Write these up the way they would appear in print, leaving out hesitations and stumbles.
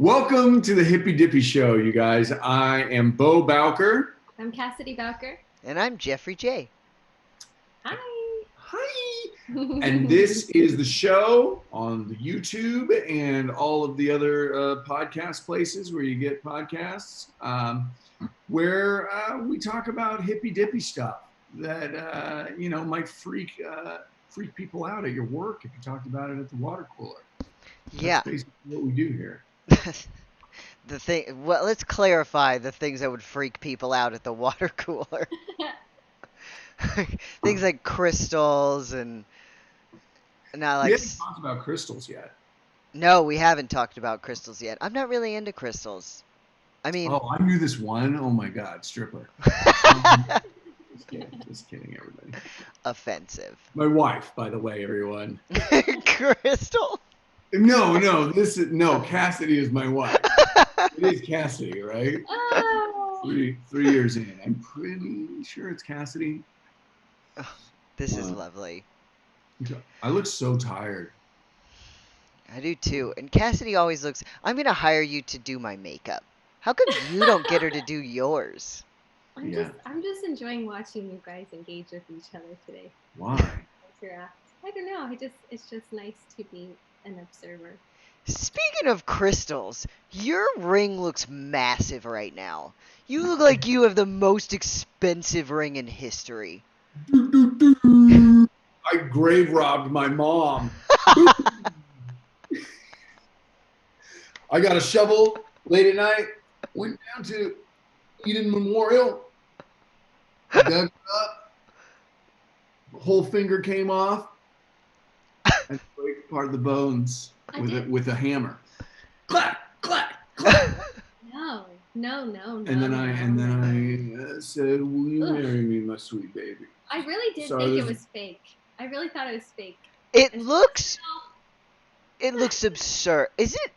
Welcome to the Hippie Dippy Show, you guys. I am Bo Bowker. I'm Cassidy Bowker. And I'm Jeffrey J. Hi. Hi. And this is the show on the YouTube and all of the other podcast places where you get podcasts, where we talk about hippy dippy stuff that might freak people out at your work if you talked about it at the water cooler. That's Yeah. basically what we do here. Well, let's clarify the things that would freak people out at the water cooler. Things like crystals and not We like. haven't talked about crystals yet. No, we haven't talked about crystals yet. I'm not really into crystals. I mean, Oh, I knew this one. Oh my God, stripper. Just kidding, everybody. offensive. My wife, by the way, everyone. Crystal? No, Cassidy is my wife. It is Cassidy, right? Oh. 3 years in. I'm pretty sure it's Cassidy. Oh, this is lovely. I look so tired. I do too. And Cassidy always looks. I'm going to hire you to do my makeup. How come you don't get her to do yours? I'm just enjoying watching you guys engage with each other today. Why? Interact. I don't know. It's just nice to be an observer. Speaking of crystals, your ring looks massive right now. You look like you have the most expensive ring in history. I grave robbed my mom. I got a shovel late at night, went down to Eden Memorial, dug it up, the whole finger came off, and break part of the bones with a hammer. Clack, clack, clack. No. And then I said, "Will you marry me, my sweet baby?" I really did think it was fake. I really thought it was fake. It looks absurd. Is it?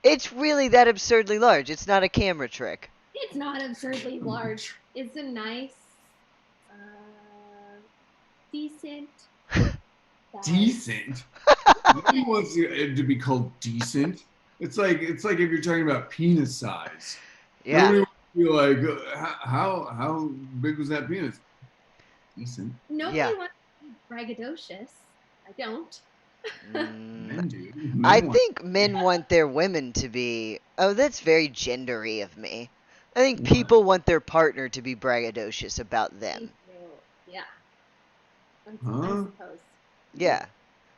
It's really that absurdly large. It's not a camera trick. It's not absurdly large. It's a nice, decent. Decent. Nobody wants it to be called decent. It's like if you're talking about penis size. Yeah. Nobody wants to be like, how big was that penis? Decent. Nobody wants to be braggadocious. I don't. Men do. I think men want their women to be. Oh, that's very gendery of me. I think people want their partner to be braggadocious about them. Yeah. I Huh? suppose. Yeah.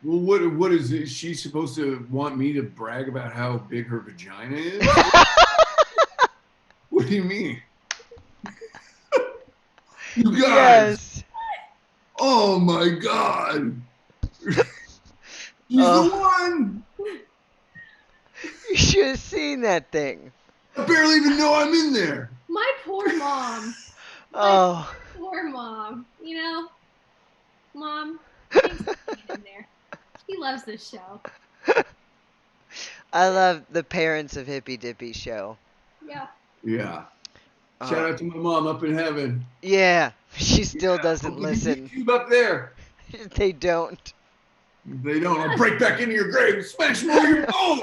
Well, what is it? She's supposed to want me to brag about how big her vagina is? What do you mean? You guys. Yes. Oh my God. He's the one. You should have seen that thing. I barely even know I'm in there. My poor mom. Oh. Poor mom. You know, Mom, thanks for being in there. He loves this show. I love the parents of Hippie Dippy show. Yeah. Yeah. Shout out to my mom up in heaven. Yeah. She still doesn't listen. YouTube up there. They don't. If they don't, I'll break back into your grave and smash more of your bones.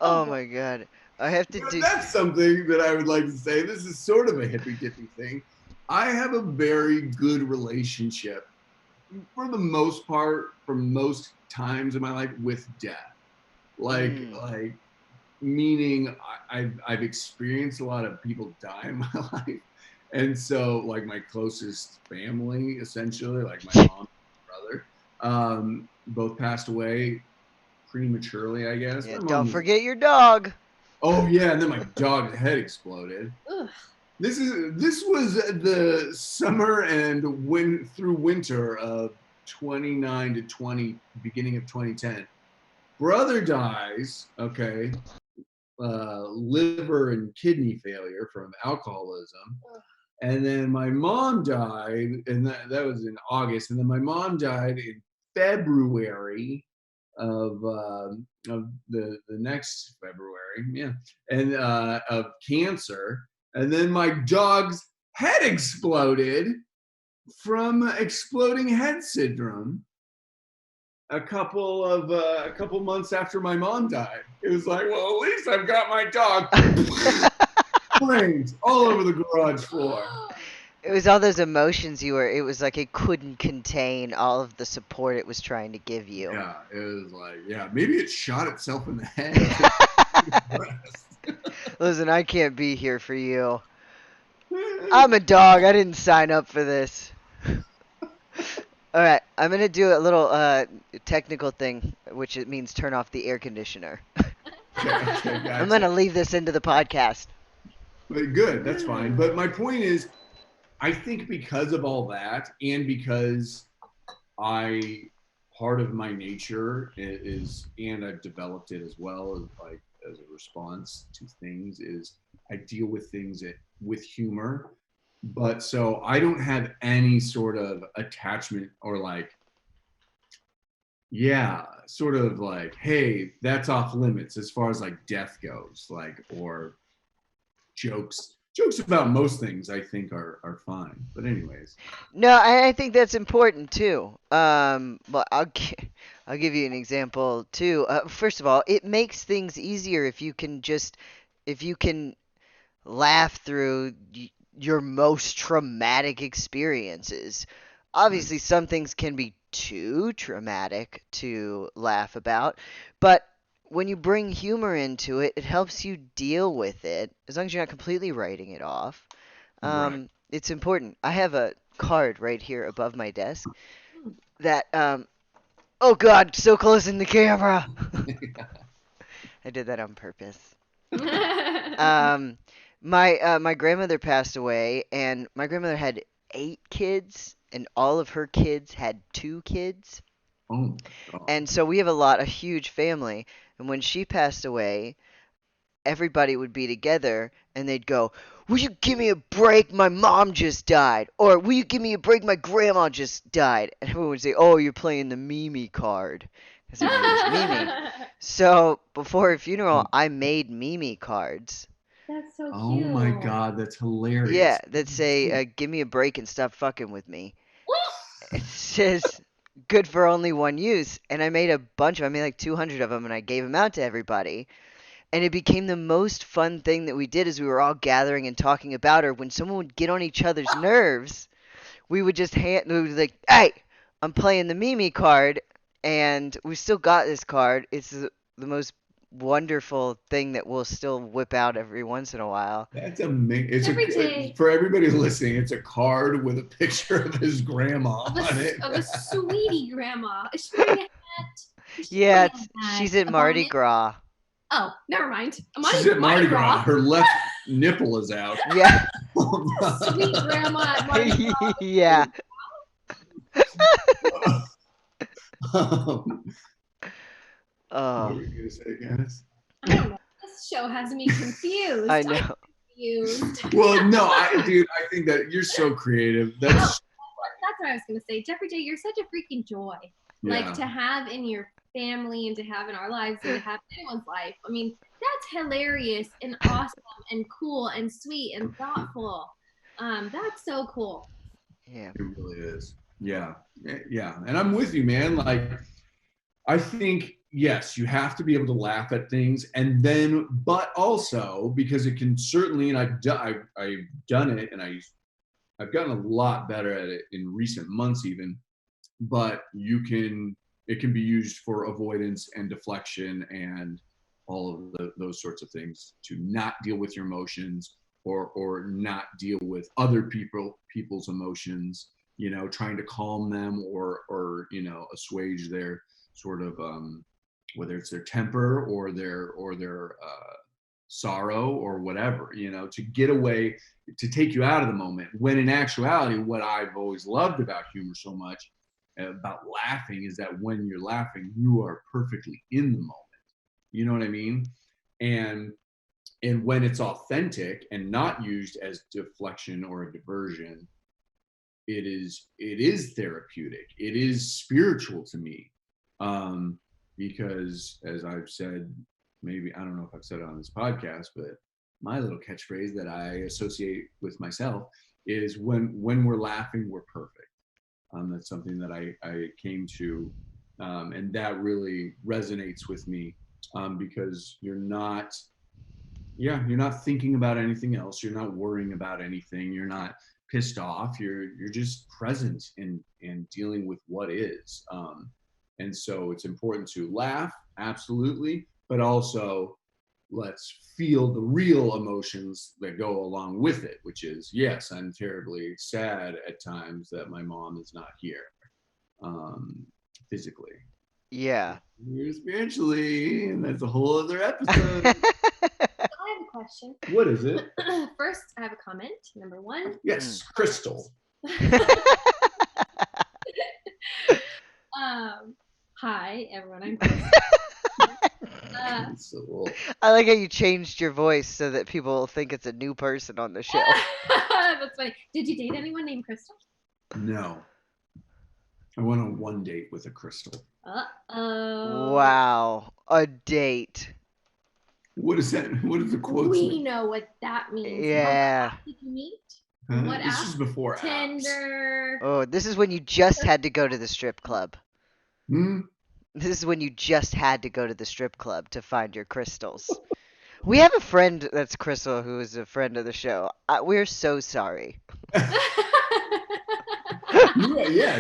Oh my God. I have to do. That's something that I would like to say. This is sort of a hippy dippy thing. I have a very good relationship, for the most part, for most times in my life, with death. Like meaning I've experienced a lot of people die in my life. And so, like, my closest family, essentially, like my mom and brother, both passed away prematurely, I guess. Yeah, don't forget your dog. Oh yeah, and then my dog's head exploded. Ugh. This was the summer and through winter of 29 to 20, beginning of 2010. Brother dies, okay, liver and kidney failure from alcoholism. Ugh. And then my mom died, and that was in August. And then my mom died in February of the next February, yeah, and of cancer. And then my dog's head exploded from exploding head syndrome. a couple months after my mom died. It was like, well, at least I've got my dog. Flames all over the garage floor. It was all those emotions it was like it couldn't contain all of the support it was trying to give you. Yeah, it was like, yeah, maybe it shot itself in the head. Listen, I can't be here for you. I'm a dog. I didn't sign up for this. All right, I'm gonna do a little technical thing, which it means turn off the air conditioner. Okay, gotcha. I'm gonna leave this into the podcast. But good, that's fine. But my point is, I think because of all that, and because part of my nature is, and I've developed it as well as like as a response to things, is I deal with things with humor. But so I don't have any sort of attachment or like, yeah, sort of like, hey, that's off limits as far as like death goes, like, or jokes about most things I think are fine. But anyways. No, I think that's important too. But I'll give you an example too. First of all, it makes things easier if you can laugh through your most traumatic experiences. Obviously, some things can be too traumatic to laugh about, but when you bring humor into it, it helps you deal with it as long as you're not completely writing it off. Right. It's important. I have a card right here above my desk that oh god, so close in the camera. I did that on purpose. Um, my grandmother passed away, and my grandmother had 8 kids, and all of her kids had 2 kids. Oh, God. And so we have a huge family. And when she passed away, everybody would be together, and they'd go, "Will you give me a break? My mom just died." Or, "Will you give me a break? My grandma just died." And everyone would say, "Oh, you're playing the Mimi card." Because her name was Mimi. So before her funeral, I made Mimi cards. That's so Oh cute. my God, that's Yeah, hilarious. that say, "Give me a break and stop fucking with me." It says, "Good for only one use." And I made I made like 200 of them, and I gave them out to everybody. And it became the most fun thing that we did as we were all gathering and talking about her. When someone would get on each other's nerves, we would we would be like, "Hey, I'm playing the Mimi card," and we still got this card. It's the most wonderful thing that we'll still whip out every once in a while. That's amazing. Every day. For everybody listening, it's a card with a picture of his grandma on it. Of a sweetie grandma. Is she wearing a hat? Yeah, she's at Mardi Gras. Oh, never mind. She's at Mardi Gras. Her left nipple is out. Yeah. Sweet grandma at Mardi Gras. Yeah. What were you going to say, guys? I don't know. This show has me confused. I know. I'm confused. Well, no, dude, I think that you're so creative. That's what I was going to say. Jeffrey J, you're such a freaking joy. Yeah. Like to have in your family and to have in our lives and to have in anyone's life. I mean, that's hilarious and awesome and cool and sweet and thoughtful. That's so cool. Yeah. It really is. Yeah. Yeah. And I'm with you, man. Like, I think, yes, you have to be able to laugh at things, and then, but also because it can certainly, and I've done it, and I've gotten a lot better at it in recent months even, but it can be used for avoidance and deflection and all of those sorts of things, to not deal with your emotions, or not deal with other people's emotions, trying to calm them, or assuage their sort of whether it's their temper or their sorrow or whatever, to get away, to take you out of the moment, when in actuality, what I've always loved about humor so much, about laughing, is that when you're laughing, you are perfectly in the moment. You know what I mean? And when it's authentic and not used as deflection or a diversion, it is therapeutic. It is spiritual to me. Because as I've said, maybe, I don't know if I've said it on this podcast, but my little catchphrase that I associate with myself is, when we're laughing, we're perfect. That's something that I came to And that really resonates with me, because you're not thinking about anything else. You're not worrying about anything. You're not pissed off. You're just present and dealing with what is. And so it's important to laugh, absolutely, but also let's feel the real emotions that go along with it, which is, yes, I'm terribly sad at times that my mom is not here, physically. Yeah. Spiritually, and that's a whole other episode. I have a question. What is it? First, I have a comment. Number one. Yes, Crystal. Hi, everyone. I'm Crystal. So, I like how you changed your voice so that people will think it's a new person on the show. That's funny. Did you date anyone named Crystal? no. I went on one date with a crystal. Uh-oh. Wow. A date. What is that? What is the quote? We know what that means. Yeah. How did you meet? Huh? What This app? is before Tinder. Oh, this is when you just had to go to the strip club. apps. This is when you just had to go to the strip club to find your crystals. We have a friend that's Crystal who is a friend of the show. We're so sorry. Yeah.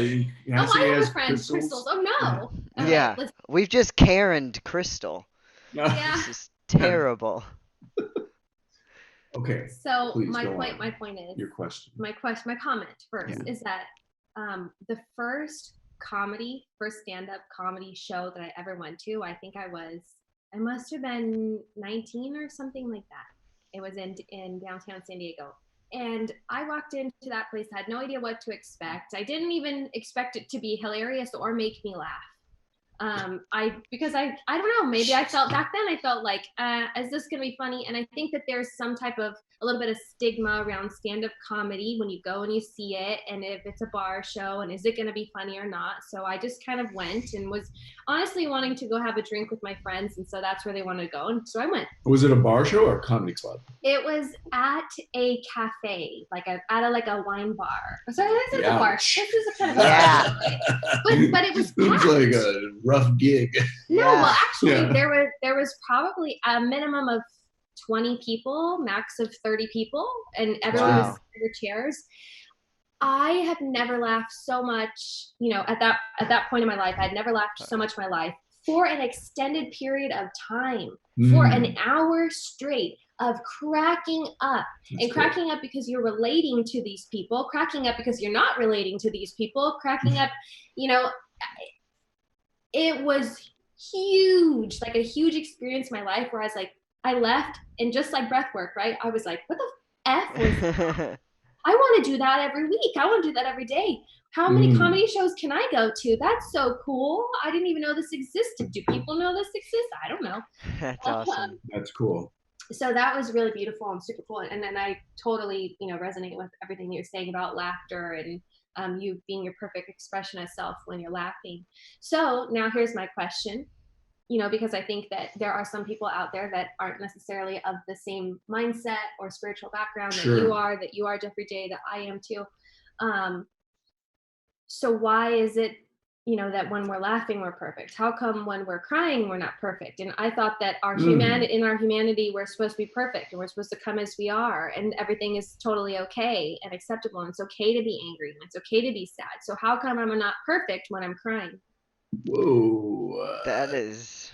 Oh, I have a friend, Crystals. Oh, no. Okay, Yeah. let's. We've just Karen'd Crystal. Yeah. This is terrible. Okay. So Please my go point. on. My point is. Your question. My comment first is that the first stand-up comedy show that I ever went to, I must have been 19 or something like that. It was in downtown San Diego. And I walked into that place, had no idea what to expect. I didn't even expect it to be hilarious or make me laugh. Because I don't know, maybe I felt back then, I felt like, is this gonna be funny? And I think that there's some type of a little bit of stigma around stand-up comedy when you go and you see it, and if it's a bar show, and is it gonna be funny or not? So I just kind of went and was honestly wanting to go have a drink with my friends, and so that's where they wanted to go, and so I went. Was it a bar show or a comedy club? It was at a cafe, like a wine bar. Sorry, this is a bar. This is a kind of a bar show, but it was Seems like a rough gig. No, well, actually, there was probably a minimum of 20 people, max of 30 people, and everyone was in their chairs. I have never laughed so much, at that point in my life. I had never laughed so much in my life for an extended period of time, for an hour straight of cracking up. That's cracking up because you're relating to these people, cracking up because you're not relating to these people, cracking up, it was huge, like a huge experience in my life where I left, and just like breath work, right? I was like, what the F was that? I want to do that every week. I want to do that every day. How many comedy shows can I go to? That's so cool. I didn't even know this existed. Do people know this exists? I don't know. That's awesome. That's cool. So that was really beautiful and super cool. And then I totally, resonate with everything you're saying about laughter and you being your perfect expression of self when you're laughing. So now here's my question. Because I think that there are some people out there that aren't necessarily of the same mindset or spiritual background that you are, Jeffrey J, that I am too. So why is it, that when we're laughing, we're perfect? How come when we're crying, we're not perfect? And I thought that in our humanity, we're supposed to be perfect, and we're supposed to come as we are, and everything is totally okay and acceptable, and it's okay to be angry, and it's okay to be sad. So how come I'm not perfect when I'm crying? Whoa. That is.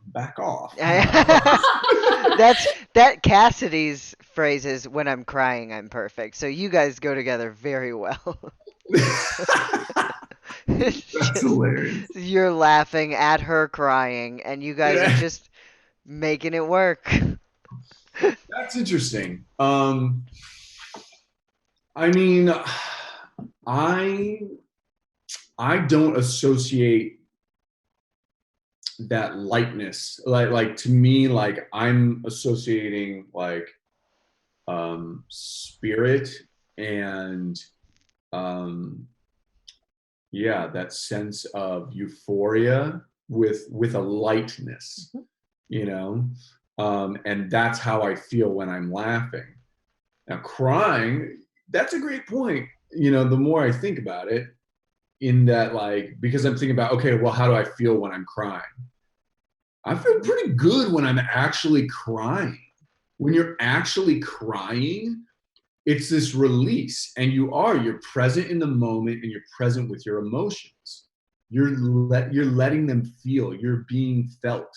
Back off. That Cassidy's phrase is, when I'm crying, I'm perfect. So you guys go together very well. That's hilarious. You're laughing at her crying, and you guys are just making it work. That's interesting. I mean, I don't associate that lightness, like to me, like I'm associating like spirit and that sense of euphoria with a lightness, and that's how I feel when I'm laughing. Now crying, that's a great point. The more I think about it, in that, like, because I'm thinking about, okay, well, how do I feel when I'm crying? I feel pretty good when I'm actually crying. When you're actually crying, it's this release, and you're present in the moment, and you're present with your emotions. You're letting them feel. You're being felt.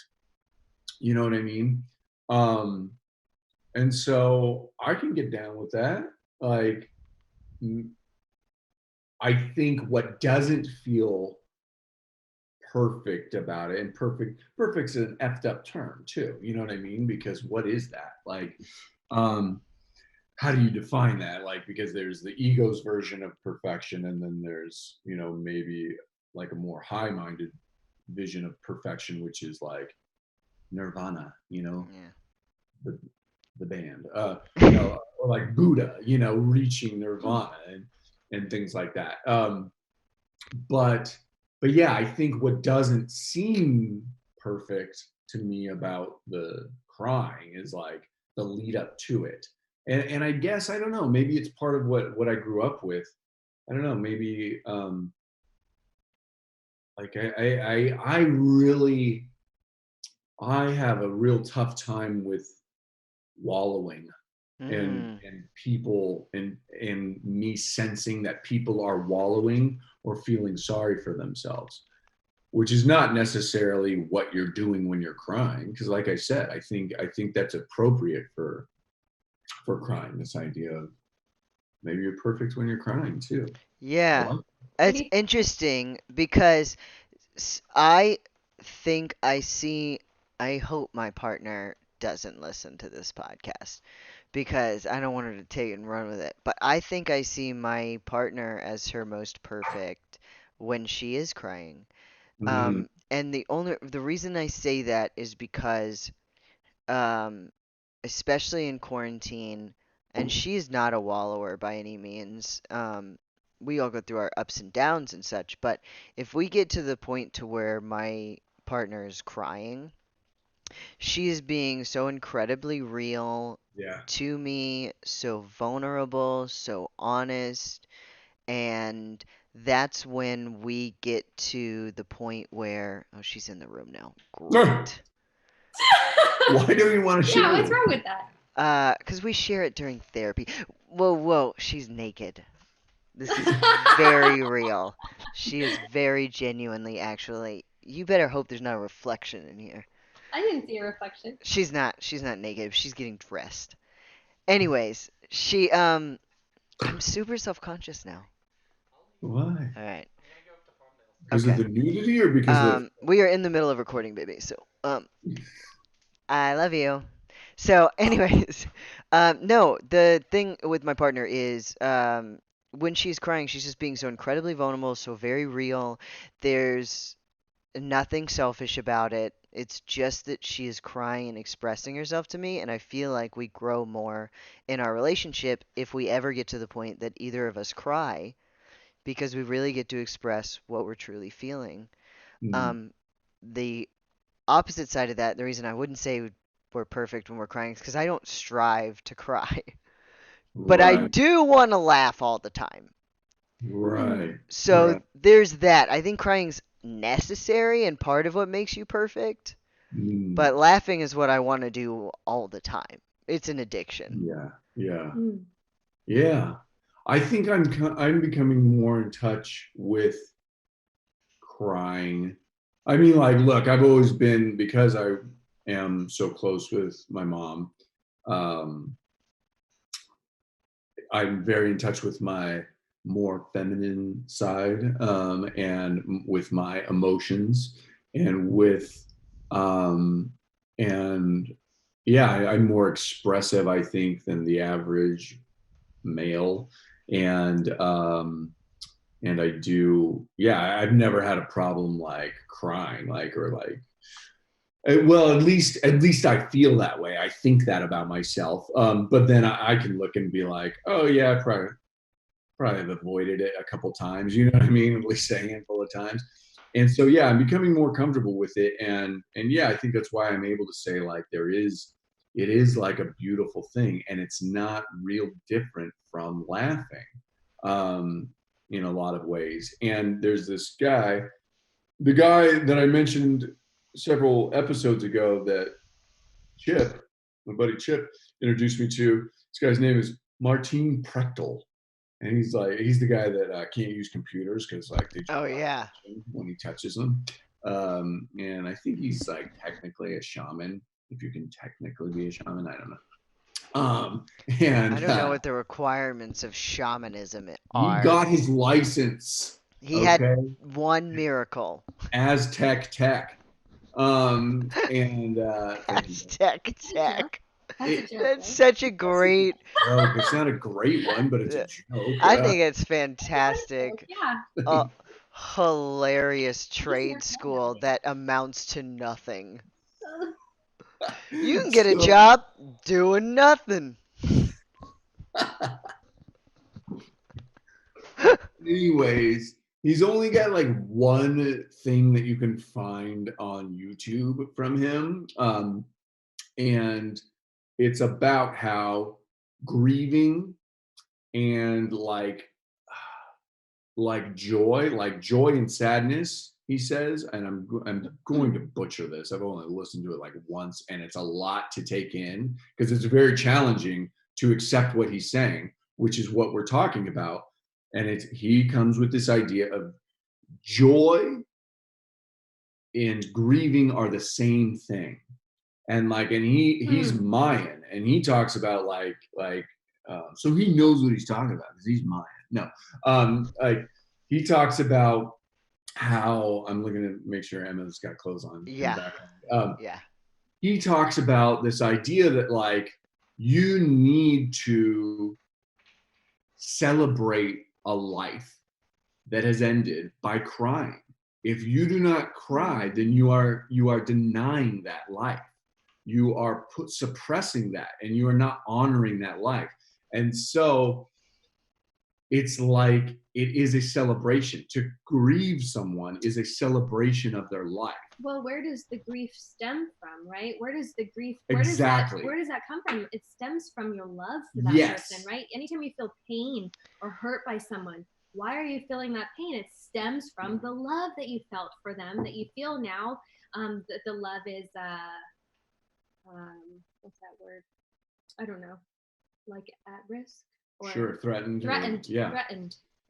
You know what I mean? Um, and so I can get down with that. Like, I think what doesn't feel perfect about it, and perfect's an effed up term too. You know what I mean? Because what is that? Like, um, how do you define that? Like, because there's the ego's version of perfection, and then there's, maybe like a more high-minded vision of perfection, which is like nirvana, Yeah. the band, or like Buddha, reaching nirvana, and things like that. But yeah, I think what doesn't seem perfect to me about the crying is like the lead up to it. And I guess, I don't know, maybe it's part of what I grew up with. I don't know, maybe like I really, I have a real tough time with wallowing, Mm. and people, and me sensing that people are wallowing or feeling sorry for themselves, which is not necessarily what you're doing when you're crying. Because, like I said, I think that's appropriate for crying. This idea of maybe you're perfect when you're crying too. I Yeah. like. What do It's you interesting because I think I hope my partner doesn't listen to this podcast because I don't want her to take it and run with it. But I think I see my partner as her most perfect when she is crying. Mm, And the reason I say that is because um, especially in quarantine, and she's not a wallower by any means. We all go through our ups and downs and such, but if we get to the point to where my partner is crying, she is being so incredibly real yeah. to me, so vulnerable, so honest, and that's when we get to the point where, oh, she's in the room now. Great. Why do you want to Yeah, share what's this? wrong with that? Cause we share it during therapy. Whoa, whoa, she's naked. This is very real. She is very genuinely, actually. You better hope there's not a reflection in here. I didn't see a reflection. She's not naked. She's getting dressed. Anyways, I'm super self-conscious now. Why? All right. Because of Okay. the nudity, or because of? We are in the middle of recording, baby. So, I love you. So, anyways, no, the thing with my partner is, when she's crying, she's just being so incredibly vulnerable, so very real. There's nothing selfish about it. It's just that she is crying and expressing herself to me, and I feel like we grow more in our relationship if we ever get to the point that either of us cry, because we really get to express what we're truly feeling. Mm, Um, the opposite side of that, the reason I wouldn't say we're perfect when we're crying is because I don't strive to cry. But I right, do want to laugh all the time. right, So right. there's that. I think crying's necessary and part of what makes you perfect. Mm, But laughing is what I want to do all the time. It's an addiction. yeah, yeah, Mm. yeah. I think I'm becoming more in touch with crying. I mean, like, look, I've always been, because I am so close with my mom. Um, I'm very in touch with my more feminine side, and with my emotions, and with, um, and yeah, I'm more expressive, I think, than the average male. And I do, yeah, I've never had a problem like crying, like, or like, well, at least I feel that way. I think that about myself. But then I can look and be like, oh yeah, I probably have avoided it a couple times. You know what I mean? At least a handful of times. And so yeah, I'm becoming more comfortable with it. And yeah, I think that's why I'm able to say, like, it is like a beautiful thing, and it's not real different from laughing. Um, in a lot of ways. And there's this guy, the guy that I mentioned several episodes ago that Chip, my buddy Chip, introduced me to. This guy's name is Martin Prechtel. And he's the guy that can't use computers because like they Oh yeah. when he touches them. And I think he's like technically a shaman, if you can technically be a shaman. I don't know. And I don't know what the requirements of shamanism he are. got his license. He had one miracle. Aztec Tech. And Aztec Tech. That's, That's such a great joke. It's not a great one, but it's a joke. I think it's fantastic. Yeah. Hilarious trade school that amounts to nothing. You can get a job doing nothing. Anyways, he's only got like one thing that you can find on YouTube from him. And it's about how grieving and like joy and sadness, he says, and I'm going to butcher this. I've only listened to it like once, and it's a lot to take in because it's very challenging to accept what he's saying, which is what we're talking about. And he comes with this idea of joy and grieving are the same thing. And he's Mayan, and he talks about so he knows what he's talking about because he's Mayan. No, he talks about how I'm looking to make sure Emma's got clothes on. Yeah. Yeah. He talks about this idea that like you need to celebrate a life that has ended by crying. If you do not cry, then you are denying that life. You are suppressing that, and you are not honoring that life. And so it's like it is a celebration. To grieve someone is a celebration of their life. Well, where does the grief stem from, right? Where does the grief where does that come from? It stems from your love for that person, right? Anytime you feel pain or hurt by someone, why are you feeling that pain? It stems from the love that you felt for them, that you feel now. That the love is what's that word? I don't know. Like at risk? Or sure, threatened. Threatened,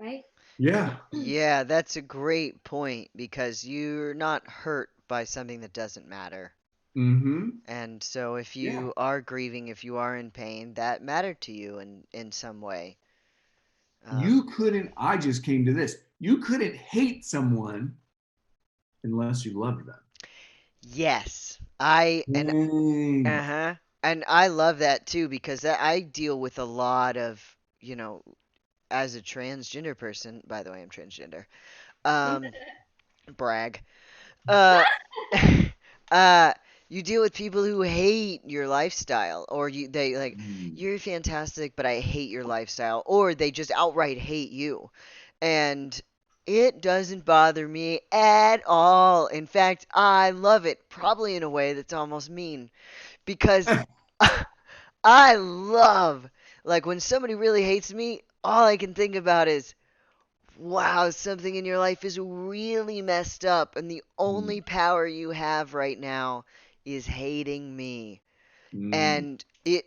right? Yeah. Yeah, that's a great point because you're not hurt by something that doesn't matter. Mm-hmm. And so if you are grieving, if you are in pain, that mattered to you in some way. I just came to this. You couldn't hate someone unless you loved them. Yes. And I love that too because I deal with a lot of, as a transgender person, by the way, I'm transgender. Brag. Uh you deal with people who hate your lifestyle or they like you're fantastic but I hate your lifestyle or they just outright hate you. And it doesn't bother me at all. In fact, I love it, probably in a way that's almost mean because I love like when somebody really hates me, all I can think about is wow, something in your life is really messed up, and the only power you have right now is hating me. And it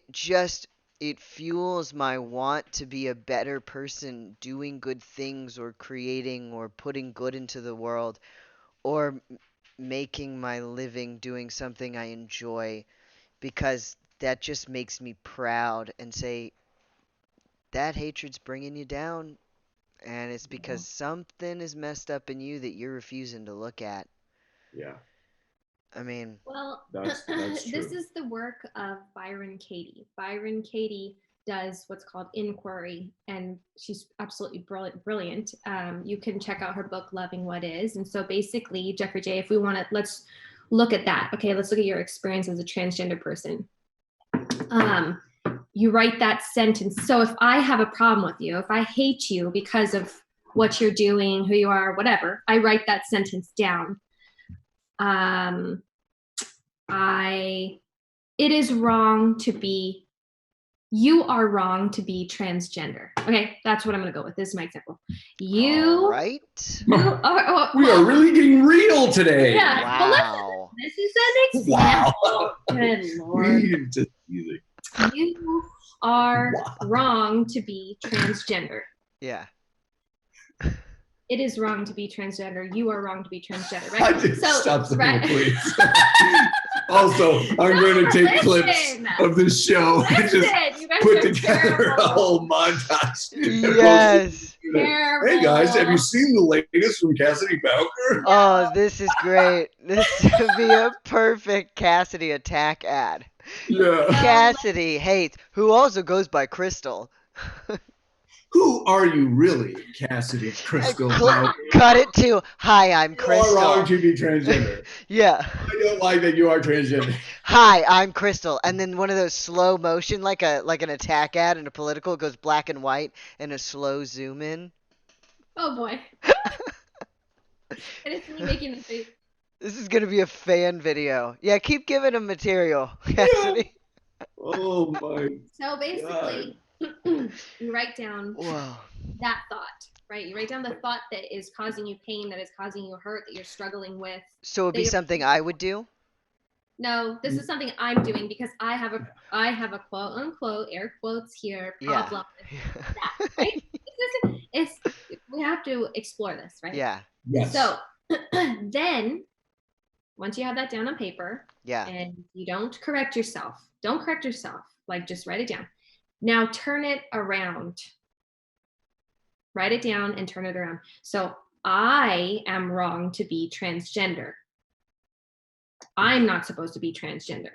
fuels my want to be a better person, doing good things, or creating, or putting good into the world, or making my living doing something I enjoy, because that just makes me proud and say, that hatred's bringing you down. And it's because something is messed up in you that you're refusing to look at. Yeah. I mean, well, that's true. This is the work of Byron Katie. Byron Katie does what's called inquiry, and she's absolutely brilliant. You can check out her book, Loving What Is. And so basically, Jeffrey J., if we want to, let's look at that. Okay, let's look at your experience as a transgender person. You write that sentence. So if I have a problem with you, if I hate you because of what you're doing, who you are, whatever, I write that sentence down. It is wrong to be you are wrong to be transgender. Okay, that's what I'm going to go with. This is my example. All right. We are really getting real today. Yeah. Wow. This is an example. Wow. Good Lord. Just easy. You are wrong to be transgender. Yeah. It is wrong to be transgender. You are wrong to be transgender, right? Stop saying please. Also, I'm going to take clips of this show and just put together a whole montage. Yes. Hey guys, have you seen the latest from Cassidy Bowker? Oh, this is great. This would be a perfect Cassidy attack ad. Yeah. Cassidy hates, who also goes by Crystal. Who are you really, Cassidy Crystal Bowker? Cut it to, hi, I'm Crystal. You are wrong to be transgender. Yeah. I don't like that you are transgender. Hi, I'm Crystal. And then one of those slow motion, like an attack ad in a political, goes black and white and a slow zoom in. Oh boy. And it's me making the face. This is gonna be a fan video. Yeah, keep giving him material, Cassidy. Yeah. Oh my. So basically, you write down Whoa. that thought, right? You write down the thought that is causing you pain, that is causing you hurt, that you're struggling with. So it'd be something I would do? No, this is something I'm doing because I have a quote unquote air quotes here problem with that, right? We have to explore this, right? Yeah. Yes. So then once you have that down on paper, yeah, and you don't correct yourself, like just write it down. Now turn it around. Write it down and turn it around. So I am wrong to be transgender. I'm not supposed to be transgender.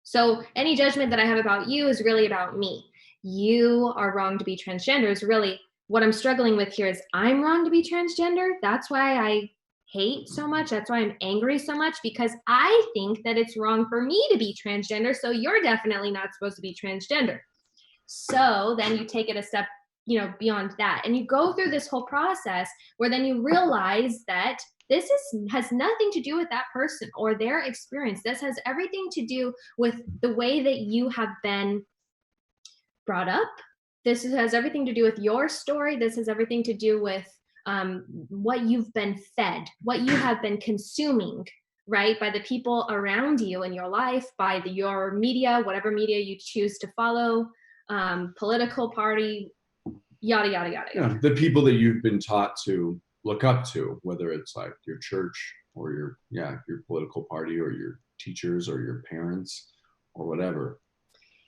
So any judgment that I have about you is really about me. You are wrong to be transgender is really what I'm struggling with here is I'm wrong to be transgender. That's why I hate so much. That's why I'm angry so much, because I think that it's wrong for me to be transgender. So you're definitely not supposed to be transgender. So then you take it a step, beyond that. And you go through this whole process where then you realize that this has nothing to do with that person or their experience. This has everything to do with the way that you have been brought up. This has everything to do with your story. This has everything to do with what you've been fed, what you have been consuming, right? By the people around you in your life, by your media, whatever media you choose to follow, political party, yada, yada, yada. Yeah, the people that you've been taught to look up to, whether it's like your church or your political party or your teachers or your parents or whatever.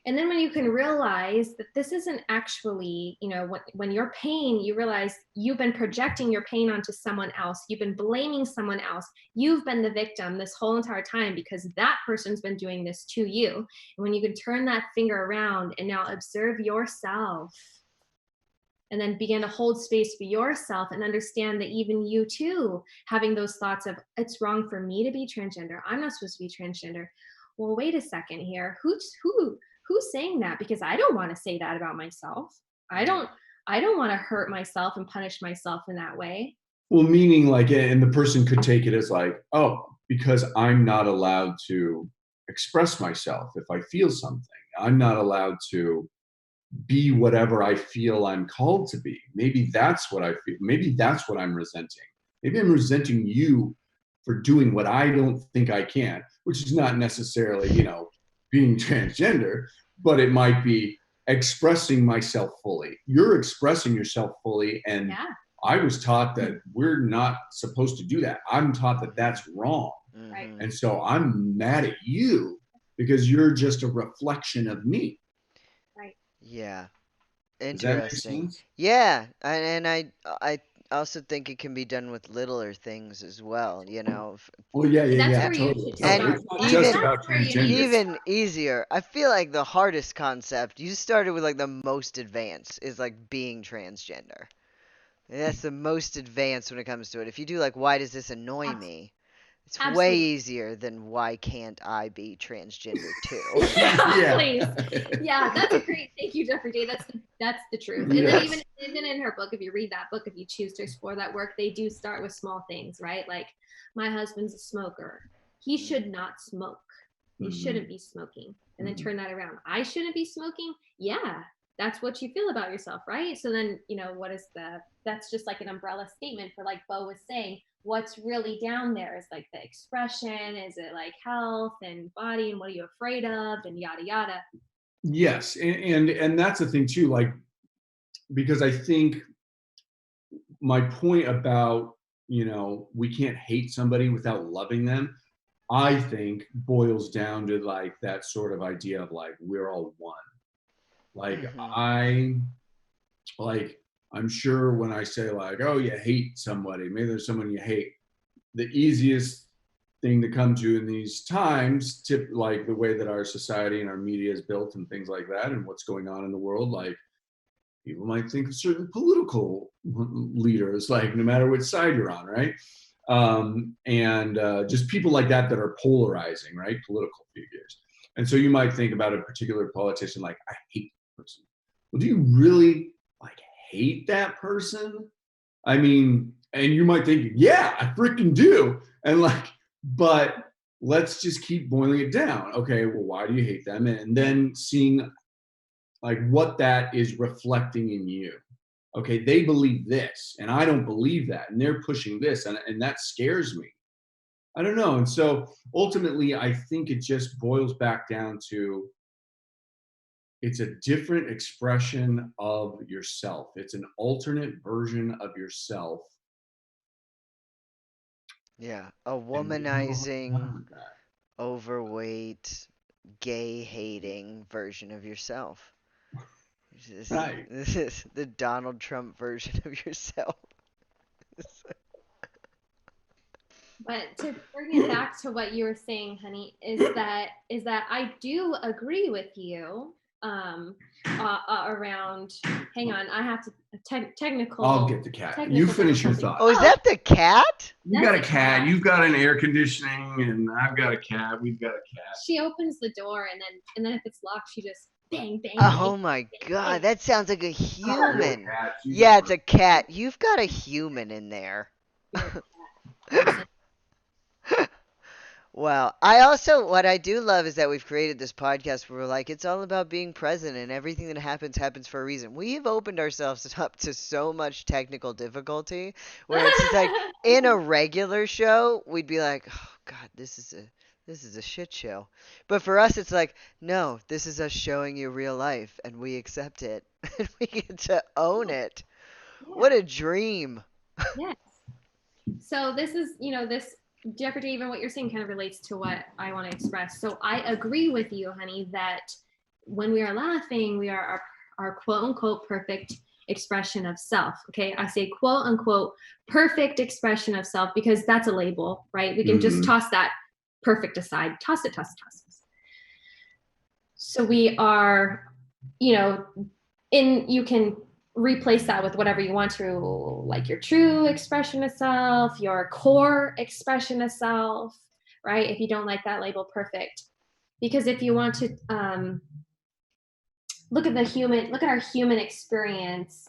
And then when you can realize that this isn't actually, when your pain, you realize you've been projecting your pain onto someone else. You've been blaming someone else. You've been the victim this whole entire time because that person's been doing this to you. And when you can turn that finger around and now observe yourself and then begin to hold space for yourself and understand that even you too, having those thoughts of it's wrong for me to be transgender. I'm not supposed to be transgender. Well, wait a second here. Who's saying that? Because I don't want to say that about myself. I don't want to hurt myself and punish myself in that way. Well, meaning like, and the person could take it as like, oh, because I'm not allowed to express myself if I feel something. I'm not allowed to be whatever I feel I'm called to be. Maybe that's what I feel. Maybe that's what I'm resenting. Maybe I'm resenting you for doing what I don't think I can, which is not necessarily, being transgender, but it might be expressing myself fully. You're expressing yourself fully. And I was taught that we're not supposed to do that. I'm taught that that's wrong. Right. And so I'm mad at you because you're just a reflection of me. Right. Yeah. Does that make Interesting. sense? Yeah, and I also think it can be done with littler things as well, Well, yeah, That's where totally. you should And start. It's not just even about transgender. even easier. I feel like the hardest concept, you started with like the most advanced, is like being transgender. And that's the most advanced when it comes to it. If you do like, why does this annoy me? It's way Absolutely. easier than why can't I be transgender too? Please. Yeah, that's great. Thank you, Jeffrey Day. That's the truth. And then even in her book, if you read that book, if you choose to explore that work, they do start with small things, right? Like, my husband's a smoker. He should not smoke. They shouldn't be smoking. And then turn that around. I shouldn't be smoking. Yeah, that's what you feel about yourself, right? So then, what is that's just like an umbrella statement for, like Bo was saying, what's really down there is like the expression. Is it like health and body and what are you afraid of and yada yada. Yes, and that's the thing too, like, because I think my point about, we can't hate somebody without loving them, I think boils down to like that sort of idea of like we're all one. Like I'm sure when I say like, oh, you hate somebody, maybe there's someone you hate, the easiest thing to come to in these times, like the way that our society and our media is built and things like that, and what's going on in the world, like people might think of certain political leaders, like no matter which side you're on, right? And just people like that are polarizing, right? Political figures. And so you might think about a particular politician, like, I hate that person. Well, do you really like hate that person? I mean, and you might think, yeah, I freaking do. And like, but let's just keep boiling it down. Okay, well, why do you hate them? And then seeing like what that is reflecting in you. Okay, they believe this, and I don't believe that, and they're pushing this, and that scares me. I don't know. And so ultimately, I think it just boils back down to it's a different expression of yourself. It's an alternate version of yourself. Yeah, a womanizing, overweight, gay hating version of yourself. Right. This is the Donald Trump version of yourself. But to bring it back to what you were saying, honey, is that I do agree with you around. Hang on, I have to technical. I'll get the cat. You finish your thought. Oh, is that the cat? You got a cat. You've got an air conditioning, and I've got a cat. We've got a cat. She opens the door, and then if it's locked, she just bang bang. Oh bang, my bang, God, bang. that sounds like a human. She's Yeah, it's a cat. You've got a human in there. Well, what I do love is that we've created this podcast where we're like, it's all about being present and everything that happens for a reason. We've opened ourselves up to so much technical difficulty where it's just like in a regular show, we'd be like, oh God, this is a shit show. But for us, it's like, no, this is us showing you real life and we accept it and we get to own it. Yeah. What a dream. Yes. So this is, this Jeffrey, even what you're saying kind of relates to what I want to express. So I agree with you, honey, that when we are laughing, we are our quote unquote perfect expression of self. Okay. I say quote unquote perfect expression of self because that's a label, right? We can just toss that perfect aside, toss it. So we are, you can replace that with whatever you want to, like your true expression of self, your core expression of self, right? If you don't like that label, perfect. Because if you want to look at our human experience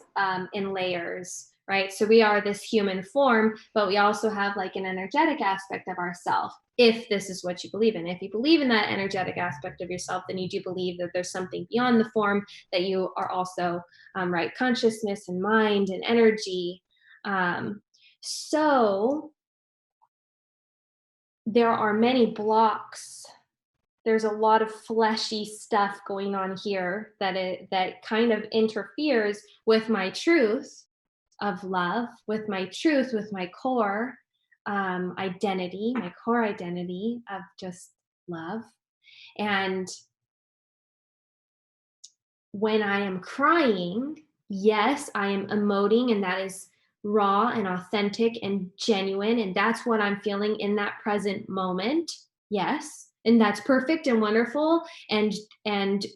in layers, right? So we are this human form, but we also have like an energetic aspect of ourself. If this is what you believe in, if you believe in that energetic aspect of yourself, then you do believe that there's something beyond the form, that you are also, right, consciousness and mind and energy. So there are many blocks. There's a lot of fleshy stuff going on here that kind of interferes with my truth of love, with my truth, with my core identity, my core identity of just love. And when I am crying, yes, I am emoting, and that is raw and authentic and genuine, and that's what I'm feeling in that present moment. Yes, and that's perfect and wonderful and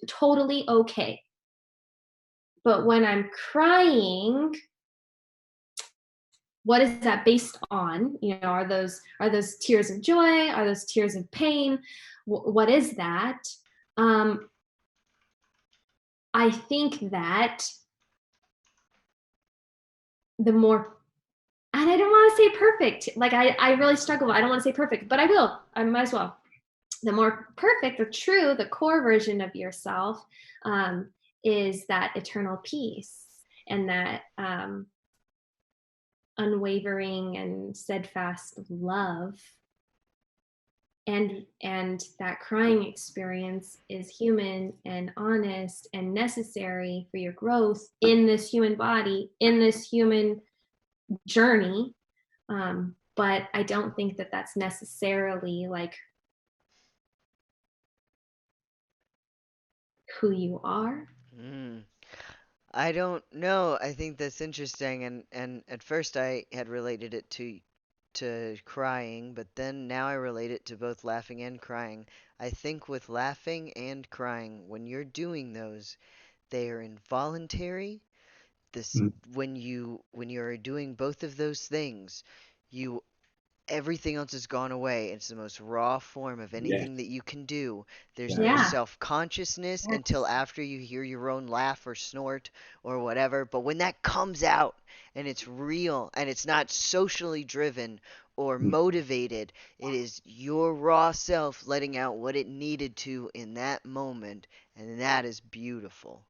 totally okay. But when I'm crying, what is that based on? Are those tears of joy? Are those tears of pain? What is that? I think that the more, and I don't want to say perfect, like I really struggle. I don't want to say perfect, but I will. I might as well. the more perfect, the true, the core version of yourself is that eternal peace and that unwavering and steadfast love. And that crying experience is human and honest and necessary for your growth in this human body, in this human journey. But I don't think that that's necessarily like who you are. I don't know. I think that's interesting, and at first I had related it to crying, but then now I relate it to both laughing and crying. I think with laughing and crying, when you're doing those, they are involuntary. This Mm. when you're doing both of those things, you everything else has gone away. It's the most raw form of Yes. anything that you can do. There's no Yeah. self-consciousness Yes. until after you hear your own laugh or snort or whatever. But when that comes out and it's real and it's not socially driven or Mm. motivated, it is your raw self letting out what it needed to in that moment, and that is beautiful.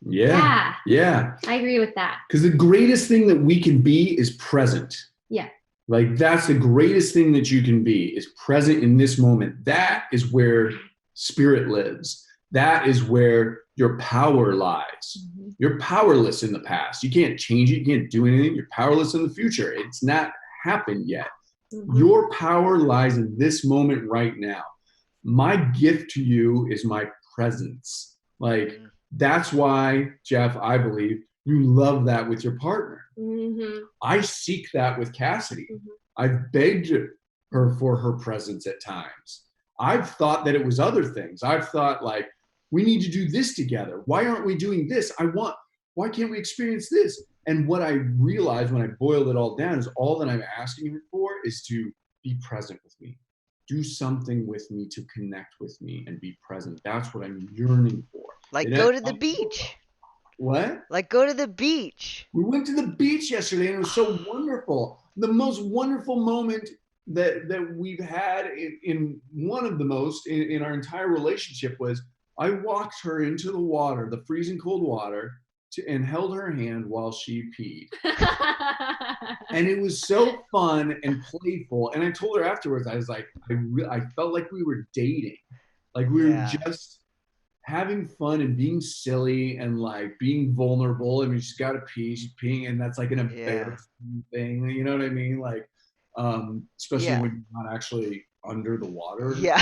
Yeah. Yeah. I agree with that. Because the greatest thing that we can be is present. Yeah. Like that's the greatest thing that you can be is present in this moment. That is where spirit lives. That is where your power lies. Mm-hmm. You're powerless in the past. You can't change it. You can't do anything. You're powerless in the future. It's not happened yet. Mm-hmm. Your power lies in this moment right now. My gift to you is my presence. Like that's why, Jeff, I believe you love that with your partner. Mm-hmm. I seek that with Cassidy. Mm-hmm. I've begged her for her presence at times. I've thought that it was other things. I've thought like, we need to do this together. Why aren't we doing this? Why can't we experience this? And what I realized when I boiled it all down is all that I'm asking her for is to be present with me. Do something with me to connect with me and be present. That's what I'm yearning for. Like go to the beach. What? Like go to the beach. We went to the beach yesterday and it was so wonderful. The most wonderful moment that we've had in one of the most in our entire relationship was I walked her into the water, the freezing cold water, and held her hand while she peed. And it was so fun and playful. And I told her afterwards, I was like, I felt like we were dating. Like we were just having fun and being silly and like being vulnerable. I mean, she's got to pee, she's peeing, and that's like an embarrassing thing. You know what I mean? Like, especially when you're not actually under the water. Yeah.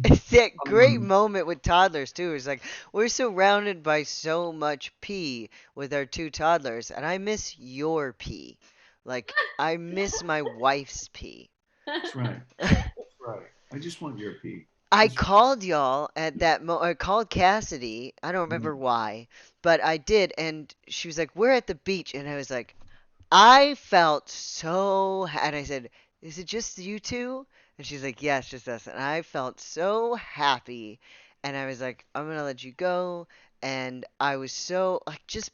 It's that great moment with toddlers too. It's like we're surrounded by so much pee with our two toddlers, and I miss your pee. Like I miss my wife's pee. That's right. That's right. I just want your pee. I called y'all at that I called Cassidy. I don't remember why, but I did, and she was like, "We're at the beach," and I was like, I felt so, and I said, "Is it just you two?" And she's like, "Yeah, it's just us." And I felt so happy, and I was like, "I'm gonna let you go," and I was so like just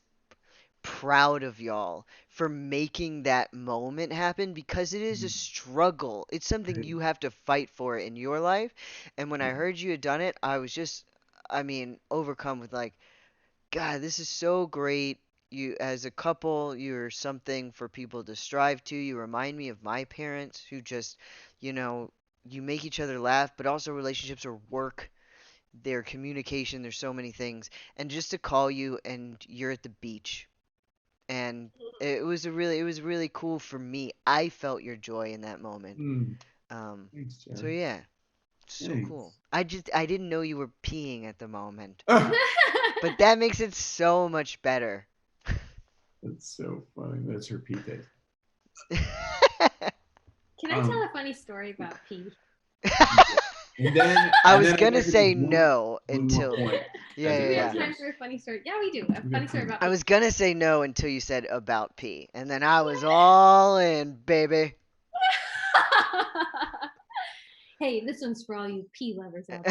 proud of y'all for making that moment happen because it is a struggle. It's something you have to fight for in your life. And when I heard you had done it, I was just, I mean, overcome with like, God, this is so great. You, as a couple, you're something for people to strive to. You remind me of my parents who just, you know, you make each other laugh, but also relationships are work, their communication, there's so many things. And just to call you and you're at the beach and it was really cool for me. I felt your joy in that moment. Thanks, Jeff. So yeah, so cool. I didn't know you were peeing at the moment, but that makes it so much better. That's so funny. That's her pee taste. Can I tell a funny story about pee? I was gonna say no until Do we have time for a funny story? Yeah, we do. A funny story about pee. I was gonna say no until you said about pee, and then I was all in, baby. Hey, this one's for all you pee lovers out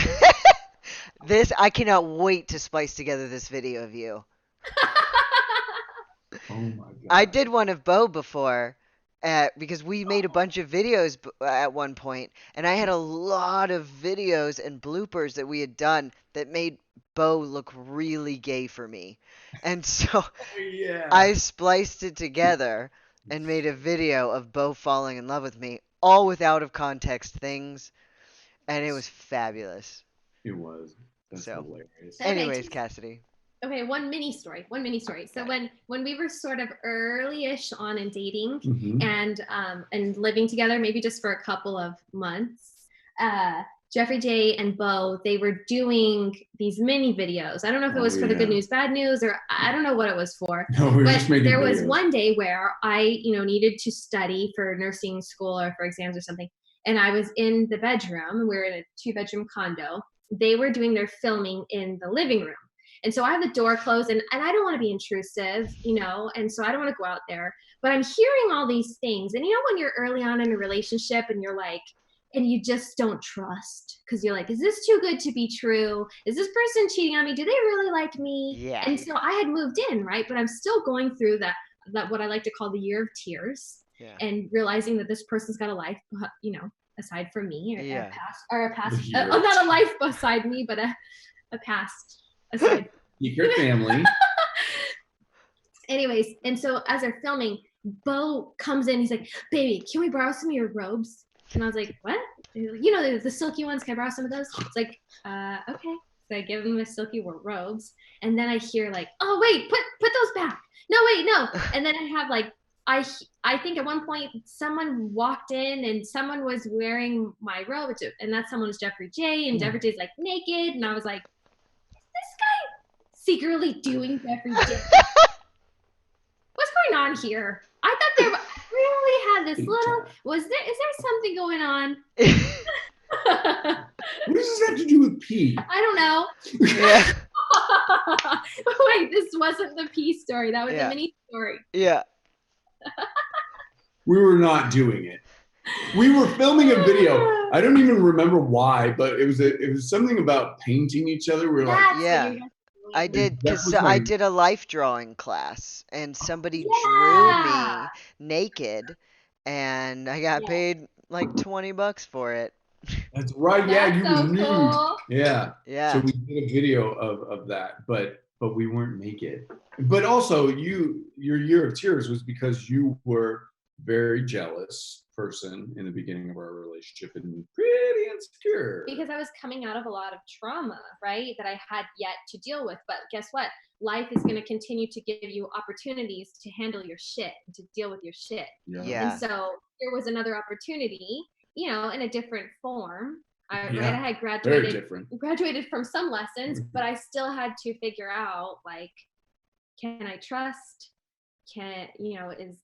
there. I cannot wait to splice together this video of you. Oh my God. I did one of Bo before, because we made a bunch of videos at one point, and I had a lot of videos and bloopers that we had done that made Bo look really gay for me. And so Yeah. I spliced it together and made a video of Bo falling in love with me, all with out of context things, and it was fabulous. It was. That's So, hilarious. Okay, anyways, Cassidy. Okay, one mini story. So when we were sort of early-ish on in dating Mhm. and living together, maybe just for a couple of months, Jeffrey J and Bo, they were doing these mini videos. I don't know if it was for the good news, bad news, or I don't know what it was for. No, we were But just making there was videos. one day where I, needed to study for nursing school or for exams or something. And I was in the bedroom. We were in a 2-bedroom condo. They were doing their filming in the living room. And so I have the door closed and I don't want to be intrusive, and so I don't want to go out there. But I'm hearing all these things. And when you're early on in a relationship and you're like, and you just don't trust because you're like, is this too good to be true? Is this person cheating on me? Do they really like me? Yeah. And so I had moved in, right? But I'm still going through that what I like to call the year of tears, and realizing that this person's got a life, aside from me, a past, not a life beside me, but a past aside. Secret family. Anyways, and so as they're filming, Bo comes in. He's like, "Baby, can we borrow some of your robes?" And I was like, "What? The silky ones? Can I borrow some of those?" It's like, okay. So I give him the silky robes, and then I hear like, "Oh wait, put those back. No, wait, no." And then I have like, I think at one point someone walked in and someone was wearing my robe, and that someone was Jeffrey J. And Jeffrey J's like naked, and I was like, "This guy secretly doing Jeffrey J. What's going on here?" I thought they really had this little. Is there something going on? What does this have to do with pee? I don't know. Yeah. Wait, this wasn't the pee story. That was a mini story. Yeah. We were not doing it. We were filming a video. I don't even remember why, but it was something about painting each other. We were like, I did, because I did a life drawing class, and somebody drew me naked, and I got paid like $20 for it. That's right. Yeah, you were nude. Cool. Yeah. Yeah. So we did a video of that, but we weren't naked. But also, your year of tears was because you were very jealous person in the beginning of our relationship and pretty insecure. Because I was coming out of a lot of trauma, right, that I had yet to deal with. But guess what? Life is going to continue to give you opportunities to handle your shit and to deal with your shit. Yeah. And so there was another opportunity, in a different form. Right? I had graduated from some lessons, but I still had to figure out, like, can I trust? Anyways.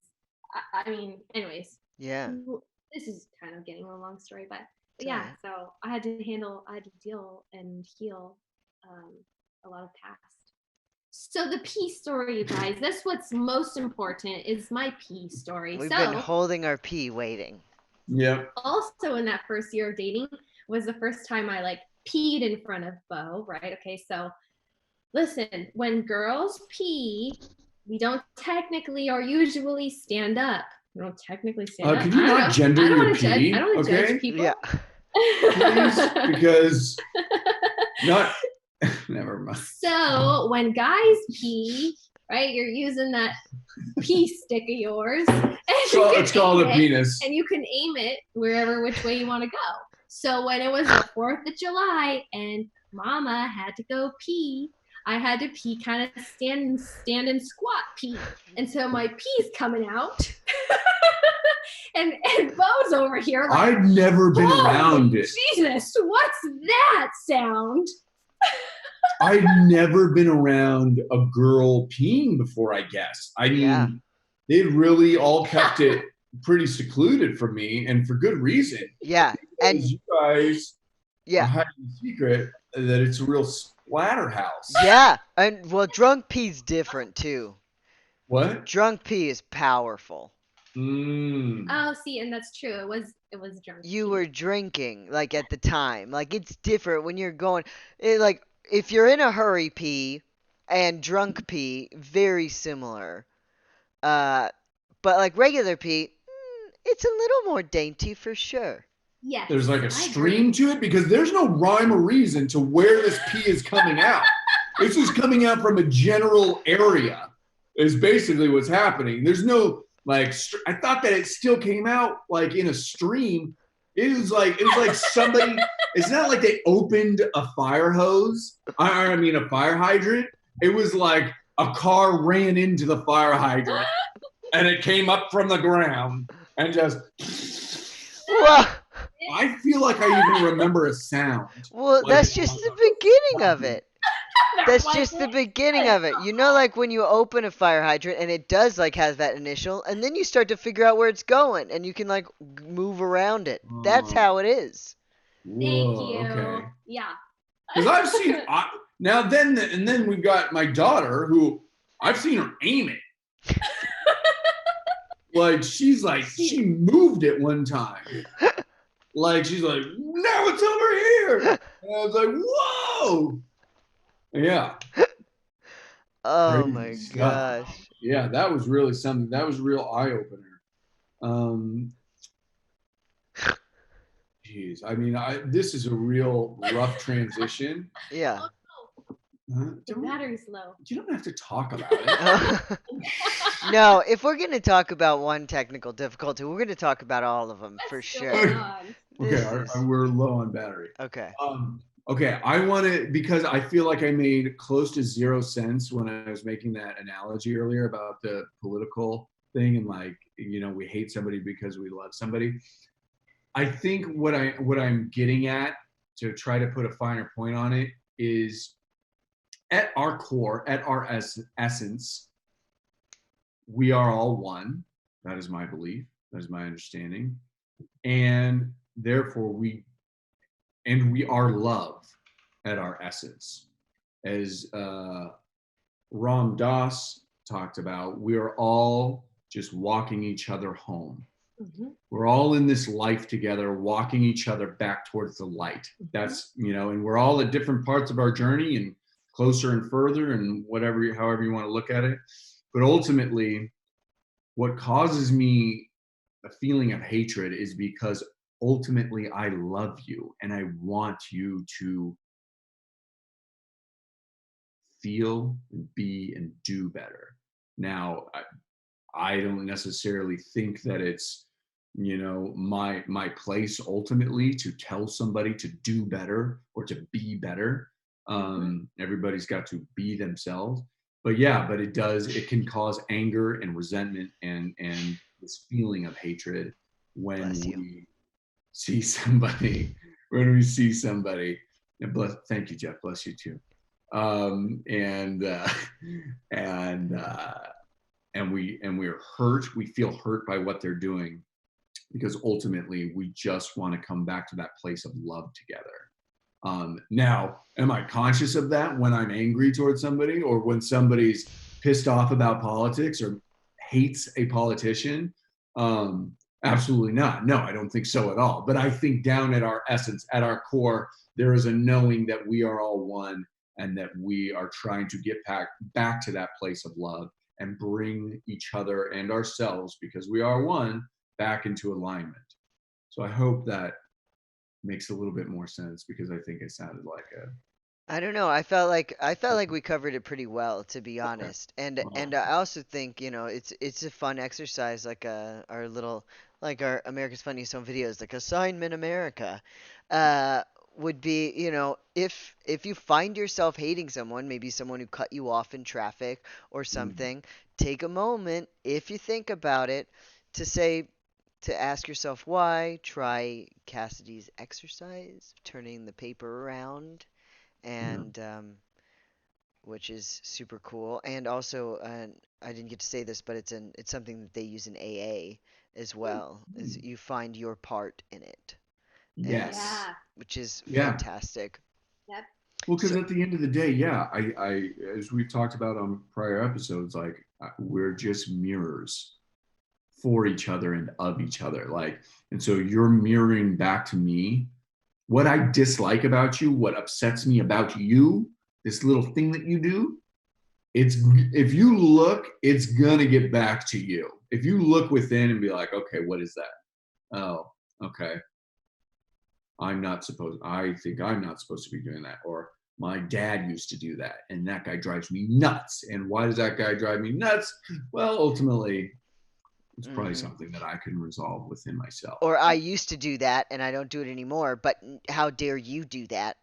Yeah. This is kind of getting a long story, but yeah, so I had to deal and heal a lot of past. So the pee story, you guys, that's what's most important is my pee story. We've been holding our pee waiting. Yeah. Also in that first year of dating was the first time I like peed in front of Bo, right? Okay, so listen, when girls pee, we don't technically or usually stand up. We don't technically stand up. Could you not gender your pee? I don't want to judge people. Yeah. Please, because never mind. So when guys pee, right, you're using that pee stick of yours. It's called a penis. And you can aim it which way you want to go. So when it was the 4th of July and Mama had to go pee, I had to pee kind of stand and squat pee. And so my pee's coming out. and Bo's over here like, I'd never been around it. Jesus, what's that sound? I'd never been around a girl peeing before, I guess. I mean, they really all kept it pretty secluded from me, and for good reason. Yeah. And you guys are hiding the secret that it's a real splatterhouse. Yeah. And well, drunk pee's different too. What? Drunk pee is powerful. Oh, see, and that's true. It was drunk. You were drinking, like, at the time. Like, it's different when you're going. Like, if you're in a hurry pee and drunk pee, very similar. But like regular pee, It's a little more dainty for sure. Yes. There's like a I stream agree. to it because there's no rhyme or reason to where this pee is coming out. This is coming out from a general area is basically what's happening. There's no like, I thought that it still came out like in a stream. It was like somebody, it's not like they opened a fire hose. I mean, a fire hydrant. It was like a car ran into the fire hydrant and it came up from the ground and just. Well, I feel like I even remember a sound. well, that's just the beginning of it. That's just the beginning of it. You know, like when you open a fire hydrant and it does like has that initial, and then you start to figure out where it's going, and you can like move around it. That's how it is. Thank Whoa, you. okay. Yeah. Because I've seen and then we've got my daughter who I've seen her aim it. Like she moved it one time. Like she's like, now it's over here. And I was like, whoa. Yeah. Oh Crazy my stuff. gosh. Yeah, that was really something. That was a real eye opener. Geez, I mean, this is a real rough transition. Yeah. The battery's low. You don't have to talk about it. No, if we're going to talk about one technical difficulty, we're going to talk about all of them for sure. Okay, we're low on battery. Okay. Okay, I want to, because I feel like I made close to 0 sense when I was making that analogy earlier about the political thing and like, you know, we hate somebody because we love somebody. I think what I'm getting at, to try to put a finer point on it, is at our core, at our essence, we are all one. That is my belief. That is my understanding. And therefore we are love at our essence. As Ram Dass talked about, we are all just walking each other home. Mm-hmm. We're all in this life together, walking each other back towards the light. Mm-hmm. That's, you know, and we're all at different parts of our journey and closer and further and whatever, however you want to look at it. But ultimately, what causes me a feeling of hatred is because ultimately I love you and I want you to feel and be and do better. Now, I don't necessarily think that it's, you know, my place ultimately to tell somebody to do better or to be better. Everybody's got to be themselves. But yeah, but it can cause anger and resentment and this feeling of hatred when we see somebody, and thank you, Jeff, bless you too. And we're hurt, we feel hurt by what they're doing, because ultimately we just want to come back to that place of love together. Now, am I conscious of that when I'm angry towards somebody or when somebody's pissed off about politics or hates a politician? Absolutely not. No, I don't think so at all. But I think down at our essence, at our core, there is a knowing that we are all one and that we are trying to get back to that place of love and bring each other and ourselves, because we are one, back into alignment. So I hope that makes a little bit more sense, because I think it sounded like I don't know. I felt like we covered it pretty well, to be honest. And I also think, you know, it's a fun exercise, like our little, like our America's Funniest Home Videos, like Assignment America, would be, you know, if you find yourself hating someone, maybe someone who cut you off in traffic or something, take a moment, if you think about it, to ask yourself why. Try Cassidy's exercise, turning the paper around, and which is super cool. And also, I didn't get to say this, but it's something that they use in AA as well. Is you find your part in it. Yes. Which is fantastic. Yep. Well, because at the end of the day, yeah, I as we've talked about on prior episodes, like we're just mirrors for each other and of each other. Like, and so you're mirroring back to me what I dislike about you, what upsets me about you, this little thing that you do. It's, if you look, it's gonna get back to you. if you look within and be like, okay, what is that? Oh, okay. I think I'm not supposed to be doing that. Or my dad used to do that, and that guy drives me nuts. And why does that guy drive me nuts? Well, ultimately, it's probably something that I can resolve within myself. Or I used to do that and I don't do it anymore, but how dare you do that?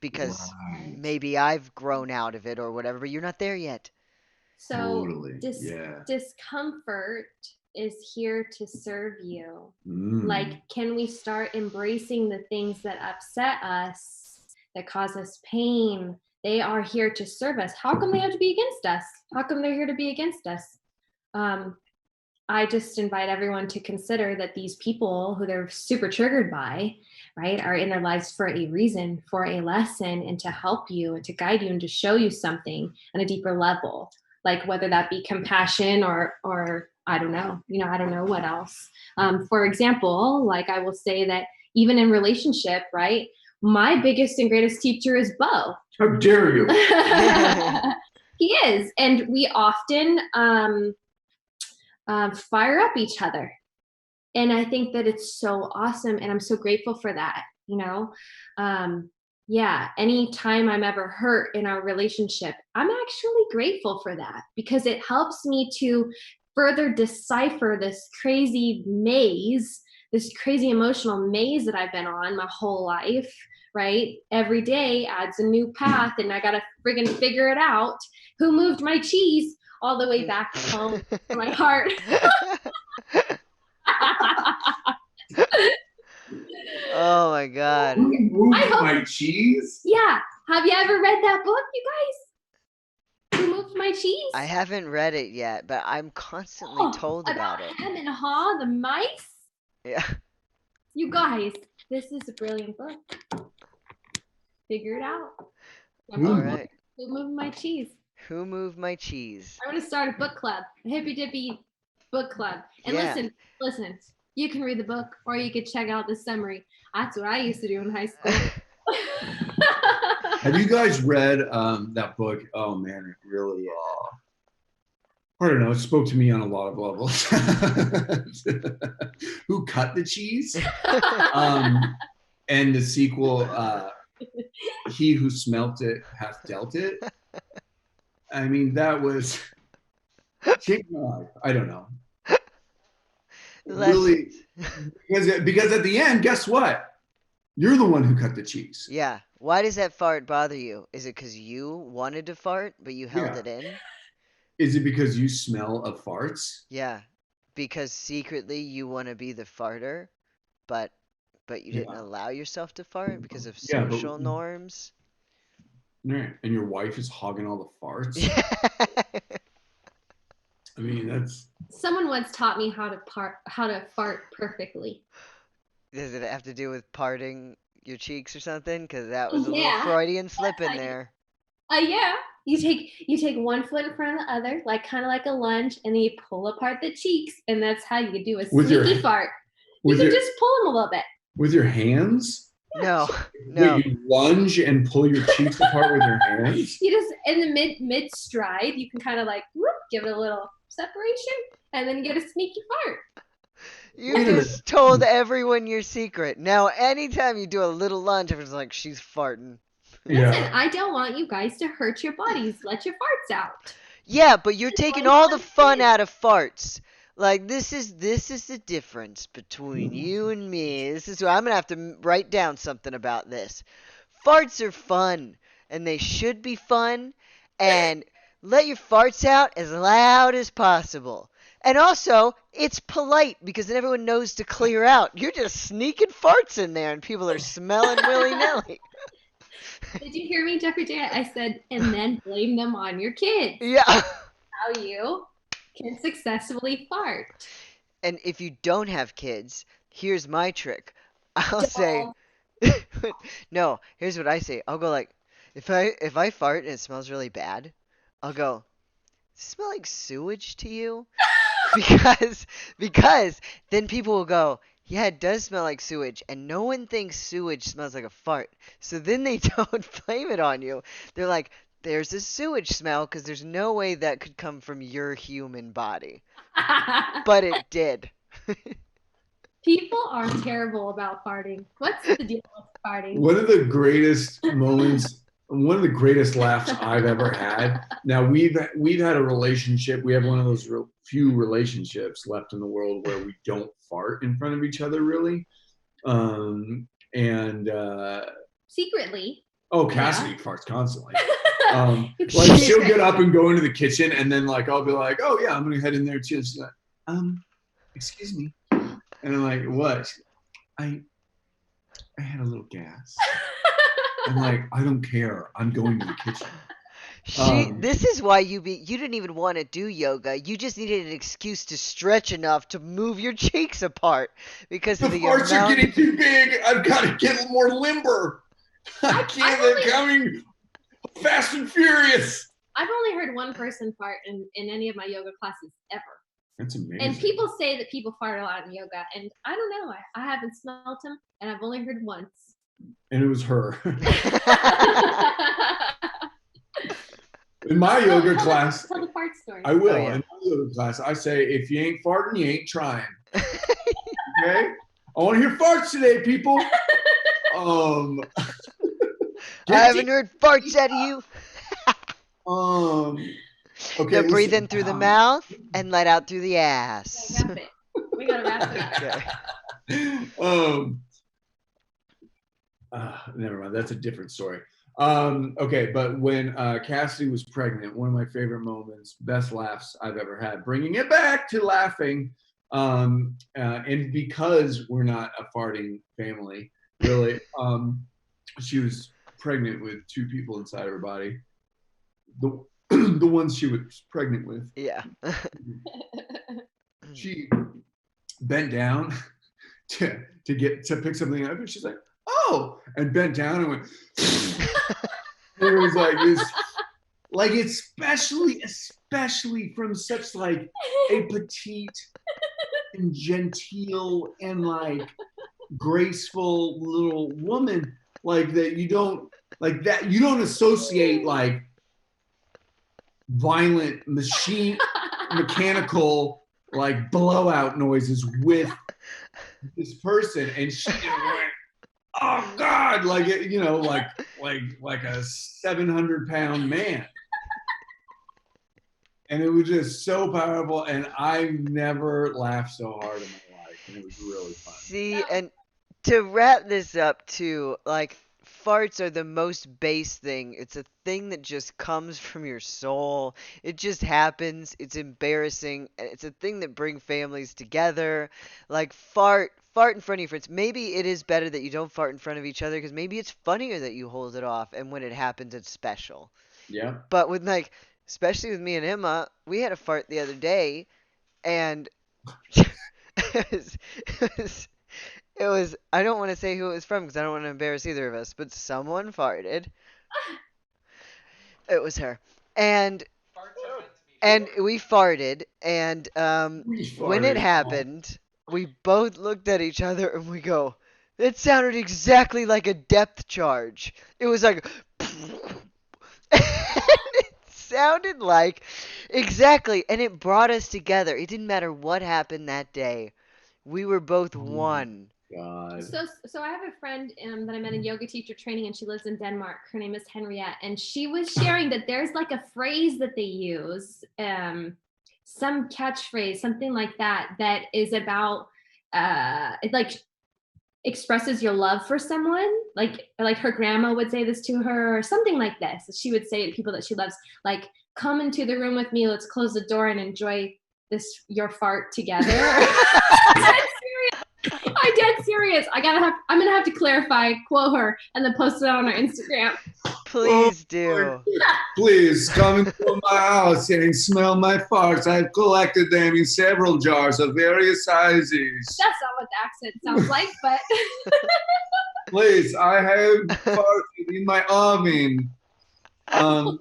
Because maybe I've grown out of it or whatever, but you're not there yet. So totally. Discomfort is here to serve you. Like, can we start embracing the things that upset us, that cause us pain? They are here to serve us. How come they have to be against us? How come they're here to be against us? I just invite everyone to consider that these people who they're super triggered by, right, are in their lives for a reason, for a lesson, and to help you and to guide you and to show you something on a deeper level. Like whether that be compassion or I don't know, I don't know what else. For example, like I will say that even in relationship, right, my biggest and greatest teacher is Bo. How dare you? He is. And we often fire up each other. And I think that it's so awesome. And I'm so grateful for that, anytime I'm ever hurt in our relationship, I'm actually grateful for that because it helps me to further decipher this crazy maze, this crazy emotional maze that I've been on my whole life, right? Every day adds a new path and I got to friggin' figure it out. Who moved my cheese all the way back home to my heart? Oh my God. Who moved my cheese? Yeah. Have you ever read that book, you guys? Who moved my cheese? I haven't read it yet, but I'm constantly told about it. Hem and Haw, the mice? Yeah. You guys, this is a brilliant book. Figure it out. All right. Who moved my cheese? Who moved my cheese? I'm going to start a book club, a Hippie Dippy book club. And listen, you can read the book or you could check out the summary. That's what I used to do in high school. Have you guys read that book? Oh man, it really, I don't know, it spoke to me on a lot of levels. Who Cut the Cheese? And the sequel, He Who Smelt It Hath Dealt It. I mean, that was changed my life. I don't know. Really, because at the end, guess what? You're the one who cut the cheese. Yeah. Why does that fart bother you? Is it because you wanted to fart, but you held it in? Is it because you smell of farts? Yeah. Because secretly you want to be the farter, but you didn't allow yourself to fart because of social norms? Right. And your wife is hogging all the farts? I mean, that's... Someone once taught me how to fart perfectly. Does it have to do with parting your cheeks or something? Because that was a little Freudian slip in there. Yeah. You take one foot in front of the other, like kind of like a lunge, and then you pull apart the cheeks, and that's how you do a sneaky fart. You can just pull them a little bit. With your hands? No. Wait, you lunge and pull your cheeks apart with your hands? You just, in the mid stride, you can kind of like, give it a little separation, and then you get a sneaky fart. You just told everyone your secret. Now, anytime you do a little lunge, everyone's like, she's farting. Listen, I don't want you guys to hurt your bodies. Let your farts out. Yeah, but you're taking all the fun out of farts. Like, this is the difference between you and me. This is why I'm going to have to write down something about this. Farts are fun, and they should be fun, and let your farts out as loud as possible. And also, it's polite because then everyone knows to clear out. You're just sneaking farts in there, and people are smelling willy-nilly. Did you hear me, Jeffrey J? I said, and then blame them on your kids. Yeah. How you can successfully fart. And if you don't have kids, here's my trick. I'll say, no, here's what I say. I'll go like, if I fart and it smells really bad, I'll go, does it smell like sewage to you? Because then people will go, yeah, it does smell like sewage, and no one thinks sewage smells like a fart. So then they don't blame it on you. They're like, there's a sewage smell because there's no way that could come from your human body. But it did. People are terrible about farting. What's the deal with farting? One of the greatest moments, one of the greatest laughs I've ever had. Now we've had a relationship. We have one of those few relationships left in the world where we don't fart in front of each other, really. Secretly. Oh, Cassidy farts constantly. Like she'll get up and go into the kitchen, and then like I'll be like, "Oh yeah, I'm gonna head in there too." And she's like, excuse me," and I'm like, "What?" I had a little gas. I'm like, I don't care. I'm going to the kitchen. This is why you didn't even want to do yoga. You just needed an excuse to stretch enough to move your cheeks apart because the farts are getting too big. I've got to get more limber. I can't. They're coming fast and furious. I've only heard one person fart in any of my yoga classes ever. That's amazing. And people say that people fart a lot in yoga, and I don't know. I haven't smelled them, and I've only heard once. And it was her. In my yoga class, tell the fart story. I will. In my yoga class, I say, if you ain't farting, you ain't trying. Okay? I want to hear farts today, people. I haven't heard farts out of you. Okay. Now breathe in through the mouth and let out through the ass. We gotta wrap it up. Never mind. That's a different story. Okay, but when Cassidy was pregnant, one of my favorite moments, best laughs I've ever had, bringing it back to laughing, and because we're not a farting family, really, she was pregnant with two people inside her body. The ones she was pregnant with. Yeah. She bent down to pick something up, and she's like, "Oh," and bent down and went. It was like this, like especially from such like a petite and genteel and like graceful little woman, like that you don't associate like violent mechanical like blowout noises with this person, and she went, "Oh God!" Like like a 700-pound man, and it was just so powerful. And I never laughed so hard in my life, and it was really fun. See, and to wrap this up too, like farts are the most base thing. It's a thing that just comes from your soul. It just happens. It's embarrassing. It's a thing that brings families together. Like fart in front of your friends. Maybe it is better that you don't fart in front of each other because maybe it's funnier that you hold it off, and when it happens, it's special. Yeah. But with like, especially with me and Emma, we had a fart the other day, and it was I don't want to say who it was from because I don't want to embarrass either of us, but someone farted. It was her. And we farted, and when it happened, we both looked at each other and we go, "It sounded exactly like a depth charge." It was like it sounded like exactly, and it brought us together. It didn't matter what happened that day. We were both one. God. So I have a friend that I met in yoga teacher training, and she lives in Denmark. Her name is Henriette, and she was sharing that there's like a phrase that they use, some catchphrase, something like that, that is about it like expresses your love for someone. Like her grandma would say this to her, or something like this. She would say to people that she loves, like, "Come into the room with me. Let's close the door and enjoy your fart together." I'm dead serious. I'm gonna have to clarify, quote her, and then post it on our Instagram. Please do. Please come into my house and smell my farts. I've collected them in several jars of various sizes. That's not what the accent sounds like, but please, I have farted in my oven. Oh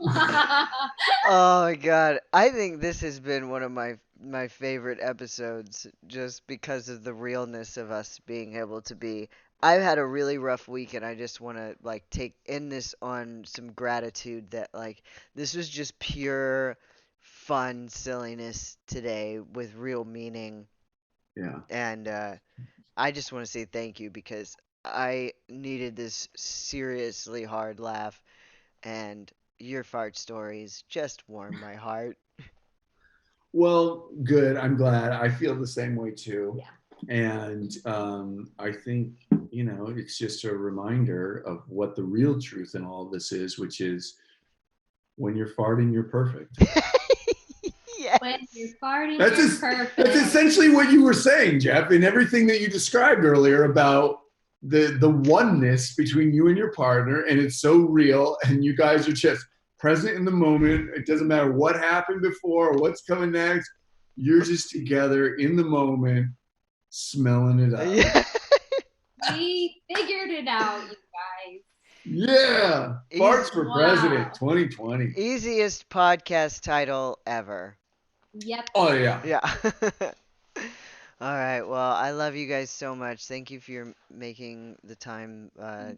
my God, I think this has been one of my favorite episodes just because of the realness of us being able to be. I've had a really rough week, and I just want to like end this on some gratitude that like this was just pure fun silliness today with real meaning. Yeah. And I just want to say thank you because I needed this seriously hard laugh, and your fart stories just warm my heart. Well, good. I'm glad. I feel the same way too. Yeah. And I think, it's just a reminder of what the real truth in all of this is, which is when you're farting, you're perfect. Yes. When you're farting, That's, you're perfect. that's essentially what you were saying, Jeff, and everything that you described earlier about the oneness between you and your partner, and it's so real, and you guys are just present in the moment. It doesn't matter what happened before or what's coming next. You're just together in the moment, smelling it up. Yeah. We figured it out, you guys. Yeah. Farts for Wow. President 2020. Easiest podcast title ever. Yep. Oh, yeah. Yeah. All right. Well, I love you guys so much. Thank you for making the time, that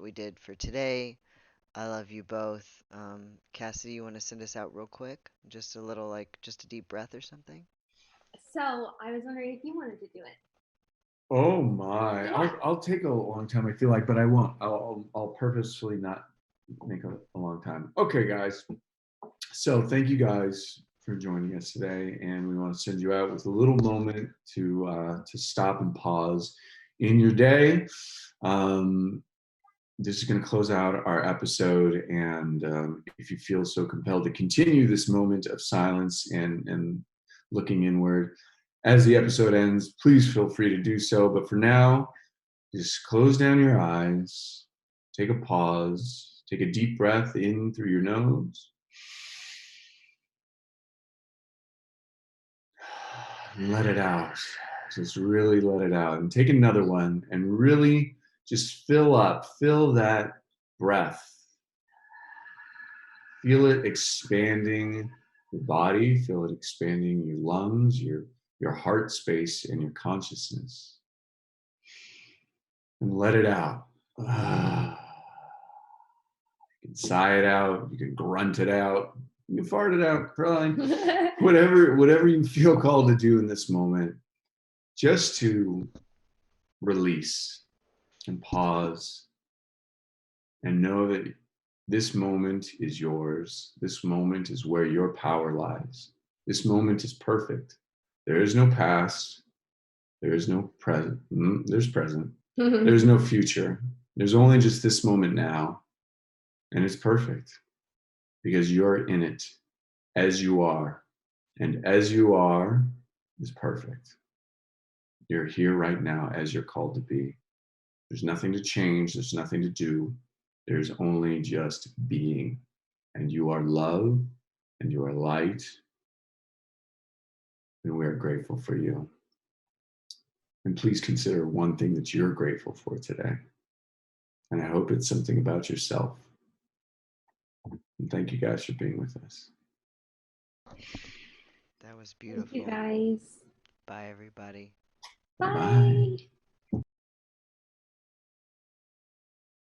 we did for today. I love you both. Cassidy, you want to send us out real quick? Just a little, just a deep breath or something? So I was wondering if you wanted to do it. Oh my! Yeah. I'll take a long time. I feel like, but I won't. I'll purposefully not make a long time. Okay, guys. So thank you guys for joining us today, and we want to send you out with a little moment to stop and pause in your day. This is going to close out our episode, and if you feel so compelled to continue this moment of silence and looking inward as the episode ends, please feel free to do so. But for now, just close down your eyes, take a pause, take a deep breath in through your nose, and let it out. Just really let it out, and take another one, and really just fill that breath. Feel it expanding your body, feel it expanding your lungs, your heart space, and your consciousness. And let it out. You can sigh it out, you can grunt it out, you can fart it out, cry, whatever you feel called to do in this moment, just to release and pause and know that this moment is yours. This moment is where your power lies. This moment is perfect. There is no past. There is no present. There's present. There's no future. There's only just this moment now. And it's perfect because you're in it as you are. And as you are is perfect. You're here right now as you're called to be. There's nothing to change. There's nothing to do. There's only just being. And you are love, and you are light, and we are grateful for you. And please consider one thing that you're grateful for today. And I hope it's something about yourself. And thank you guys for being with us. That was beautiful. Thank you guys. Bye, everybody. Bye. Bye.